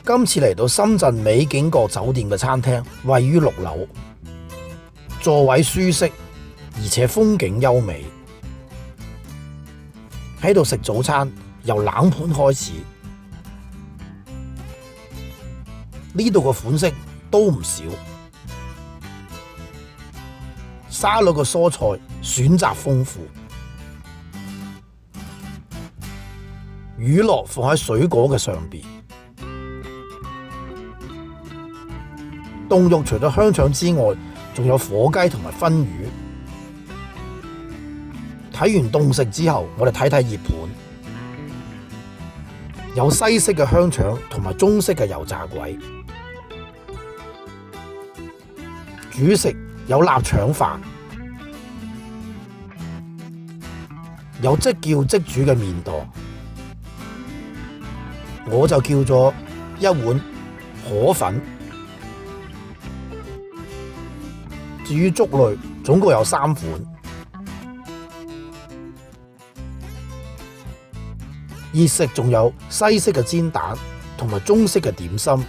今次嚟到深圳美景閣酒店嘅餐廳，位於6樓，座位舒適，而且風景優美。喺度食早餐，由冷盤開始。呢度嘅款式都唔少，沙律嘅蔬菜選擇豐富，乳酪放喺水果嘅上邊。凍肉除咗香腸之外，仲有火雞同埋燻魚。睇完凍食之後，我哋睇睇熱盤，有西式嘅香腸同埋中式嘅油炸鬼。主食有臘腸飯，有即叫即煮嘅麵檔，我就叫咗一碗河粉。至於粥類，總共有3款，熱食仲有西式嘅煎蛋同埋中式嘅點心。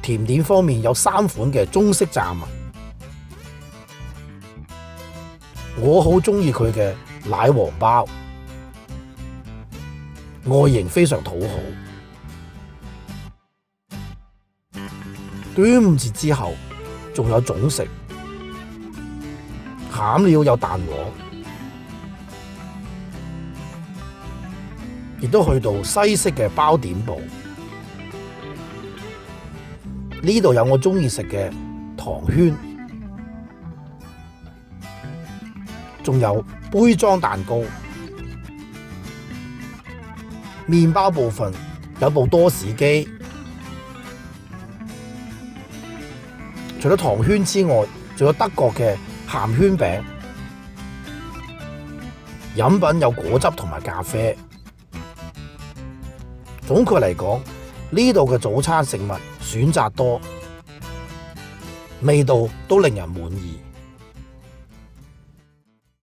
甜點方面有3款嘅中式炸物，我好鍾意佢嘅奶黃包，外形非常討好。端午節之後仲有粽食，餡料有蛋黃，亦都去到西式嘅包點部。呢度有我鍾意食嘅糖圈，仲有杯裝蛋糕。麵包部分有部多士機。除咗糖圈之外，仲有德國嘅鹹圈餅。飲品有果汁同埋咖啡。總括嚟講，呢度嘅早餐食物選擇多，味道都令人滿意。